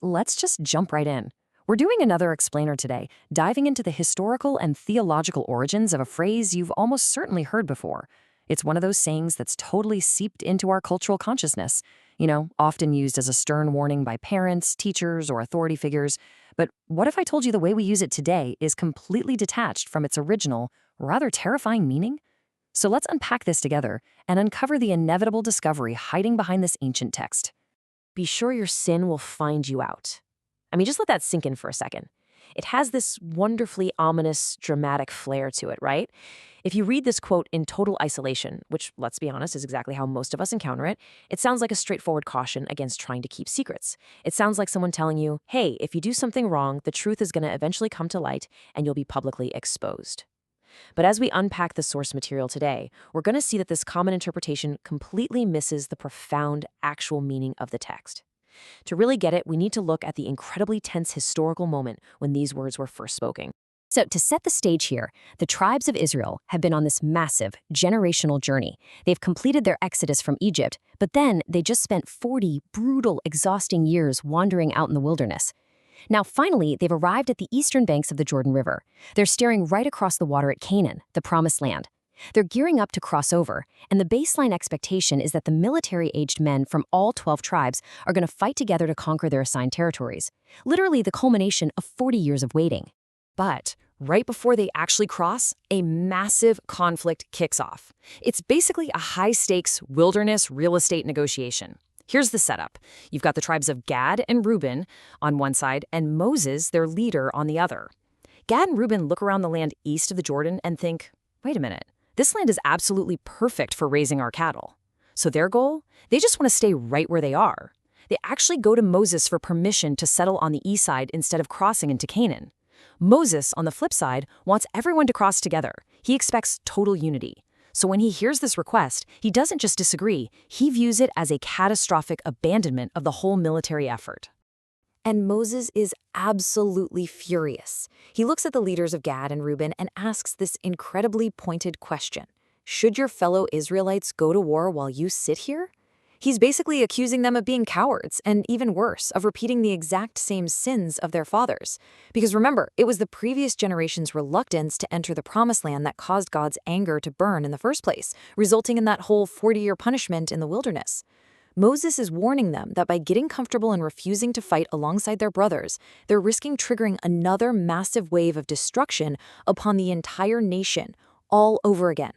Let's just jump right in. We're doing another explainer today, diving into the historical and theological origins of a phrase you've almost certainly heard before. It's one of those sayings that's totally seeped into our cultural consciousness, often used as a stern warning by parents, teachers, or authority figures. But what if I told you the way we use it today is completely detached from its original, rather terrifying meaning? So let's unpack this together and uncover the inevitable discovery hiding behind this ancient text. Be sure your sin will find you out. I mean, just let that sink in for a second. It has this wonderfully ominous, dramatic flair to it, right? If you read this quote in total isolation, which, let's be honest, is exactly how most of us encounter it, it sounds like a straightforward caution against trying to keep secrets. It sounds like someone telling you, hey, if you do something wrong, the truth is going to eventually come to light and you'll be publicly exposed. But as we unpack the source material today, we're going to see that this common interpretation completely misses the profound actual meaning of the text. To really get it, we need to look at the incredibly tense historical moment when these words were first spoken. So, to set the stage here, the tribes of Israel have been on this massive, generational journey. They've completed their exodus from Egypt, but then they just spent 40 brutal, exhausting years wandering out in the wilderness. Now, finally, they've arrived at the eastern banks of the Jordan River. They're staring right across the water at Canaan, the Promised Land. They're gearing up to cross over, and the baseline expectation is that the military-aged men from all 12 tribes are going to fight together to conquer their assigned territories. Literally the culmination of 40 years of waiting. But right before they actually cross, a massive conflict kicks off. It's basically a high-stakes wilderness real estate negotiation. Here's the setup. You've got the tribes of Gad and Reuben on one side and Moses, their leader, on the other. Gad and Reuben look around the land east of the Jordan and think, wait a minute, this land is absolutely perfect for raising our cattle. So their goal? They just want to stay right where they are. They actually go to Moses for permission to settle on the east side instead of crossing into Canaan. Moses, on the flip side, wants everyone to cross together. He expects total unity. So when he hears this request, he doesn't just disagree, he views it as a catastrophic abandonment of the whole military effort. And Moses is absolutely furious. He looks at the leaders of Gad and Reuben and asks this incredibly pointed question. Should your fellow Israelites go to war while you sit here? He's basically accusing them of being cowards, and even worse, of repeating the exact same sins of their fathers. Because remember, it was the previous generation's reluctance to enter the Promised Land that caused God's anger to burn in the first place, resulting in that whole 40-year punishment in the wilderness. Moses is warning them that by getting comfortable and refusing to fight alongside their brothers, they're risking triggering another massive wave of destruction upon the entire nation, all over again.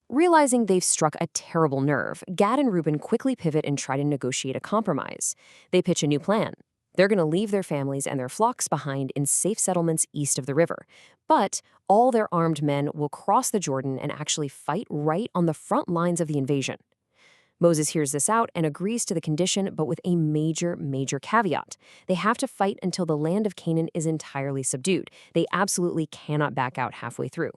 Realizing they've struck a terrible nerve, Gad and Reuben quickly pivot and try to negotiate a compromise. They pitch a new plan. They're going to leave their families and their flocks behind in safe settlements east of the river. But all their armed men will cross the Jordan and actually fight right on the front lines of the invasion. Moses hears this out and agrees to the condition, but with a major caveat. They have to fight until the land of Canaan is entirely subdued. They absolutely cannot back out halfway through.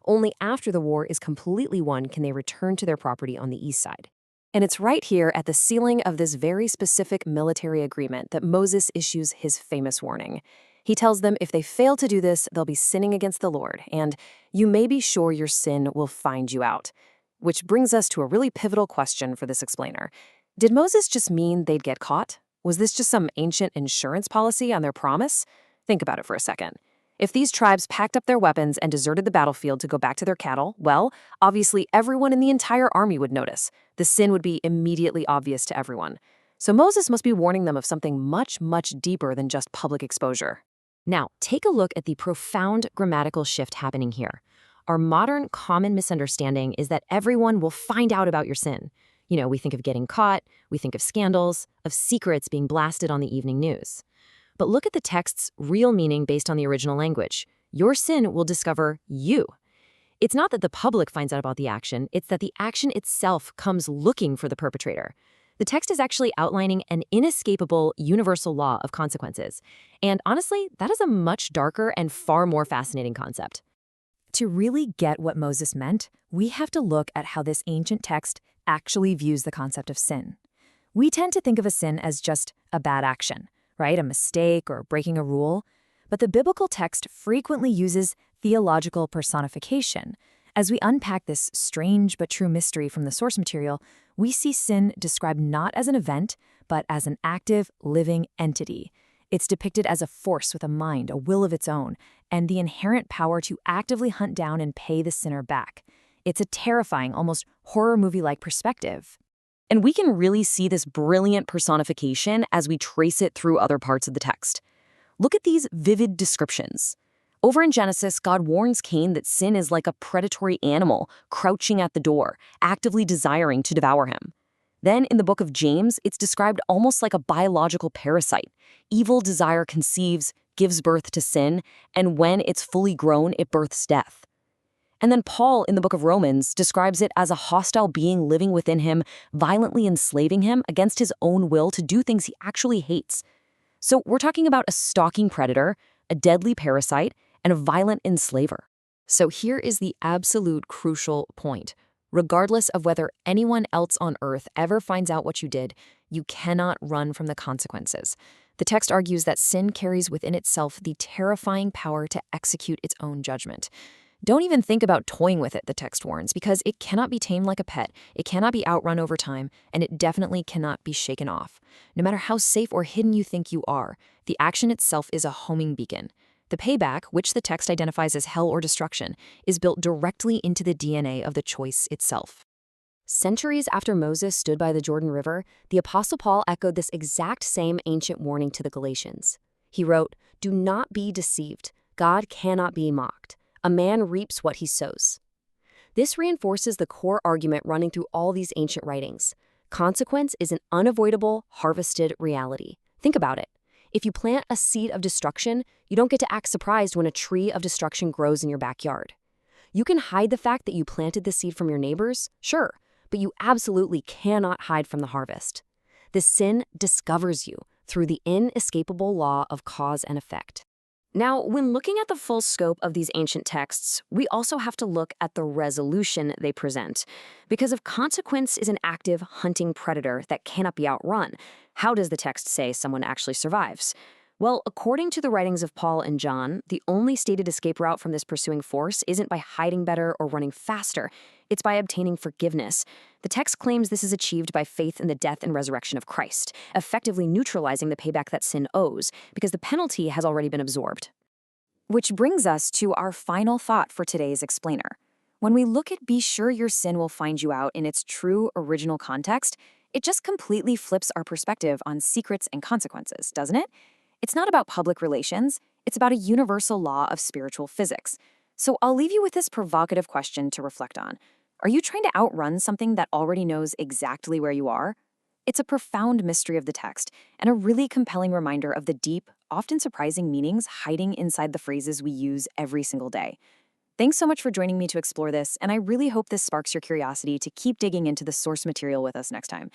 Only after the war is completely won can they return to their property on the east side. And it's right here at the sealing of this very specific military agreement that Moses issues his famous warning. He tells them if they fail to do this, they'll be sinning against the Lord, and you may be sure your sin will find you out. Which brings us to a really pivotal question for this explainer. Did Moses just mean they'd get caught? Was this just some ancient insurance policy on their promise? Think about it for a second. If these tribes packed up their weapons and deserted the battlefield to go back to their cattle, well, obviously everyone in the entire army would notice. The sin would be immediately obvious to everyone. So Moses must be warning them of something much deeper than just public exposure. Now, take a look at the profound grammatical shift happening here. Our modern common misunderstanding is that everyone will find out about your sin. We think of getting caught, we think of scandals, of secrets being blasted on the evening news. But look at the text's real meaning based on the original language. Your sin will discover you. It's not that the public finds out about the action, it's that the action itself comes looking for the perpetrator. The text is actually outlining an inescapable universal law of consequences. And honestly, that is a much darker and far more fascinating concept. To really get what Moses meant, we have to look at how this ancient text actually views the concept of sin. We tend to think of a sin as just a bad action, right? A mistake or breaking a rule. But the biblical text frequently uses theological personification. As we unpack this strange but true mystery from the source material, we see sin described not as an event, but as an active, living entity. It's depicted as a force with a mind, a will of its own, and the inherent power to actively hunt down and pay the sinner back. It's a terrifying, almost horror movie-like perspective. And we can really see this brilliant personification as we trace it through other parts of the text. Look at these vivid descriptions. Over in Genesis, God warns Cain that sin is like a predatory animal crouching at the door, actively desiring to devour him. Then in the book of James, it's described almost like a biological parasite. Evil desire conceives, gives birth to sin, and when it's fully grown, it births death. And then Paul, in the book of Romans, describes it as a hostile being living within him, violently enslaving him against his own will to do things he actually hates. So we're talking about a stalking predator, a deadly parasite, and a violent enslaver. So here is the absolute crucial point. Regardless of whether anyone else on earth ever finds out what you did, you cannot run from the consequences. The text argues that sin carries within itself the terrifying power to execute its own judgment. Don't even think about toying with it, the text warns, because it cannot be tamed like a pet, it cannot be outrun over time, and it definitely cannot be shaken off. No matter how safe or hidden you think you are, the action itself is a homing beacon. The payback, which the text identifies as hell or destruction, is built directly into the DNA of the choice itself. Centuries after Moses stood by the Jordan River, the Apostle Paul echoed this exact same ancient warning to the Galatians. He wrote, "Do not be deceived. God cannot be mocked. A man reaps what he sows." This reinforces the core argument running through all these ancient writings. Consequence is an unavoidable, harvested reality. Think about it. If you plant a seed of destruction, you don't get to act surprised when a tree of destruction grows in your backyard. You can hide the fact that you planted the seed from your neighbors, sure, but you absolutely cannot hide from the harvest. The sin discovers you through the inescapable law of cause and effect. Now, when looking at the full scope of these ancient texts, we also have to look at the resolution they present. Because if consequence is an active, hunting predator that cannot be outrun, how does the text say someone actually survives? Well, according to the writings of Paul and John, the only stated escape route from this pursuing force isn't by hiding better or running faster. It's by obtaining forgiveness. The text claims this is achieved by faith in the death and resurrection of Christ, effectively neutralizing the payback that sin owes, because the penalty has already been absorbed. Which brings us to our final thought for today's explainer. When we look at "Be sure your sin will find you out" in its true original context, it just completely flips our perspective on secrets and consequences, doesn't it? It's not about public relations, it's about a universal law of spiritual physics. So I'll leave you with this provocative question to reflect on. Are you trying to outrun something that already knows exactly where you are? It's a profound mystery of the text, and a really compelling reminder of the deep, often surprising meanings hiding inside the phrases we use every single day. Thanks so much for joining me to explore this, and I really hope this sparks your curiosity to keep digging into the source material with us next time.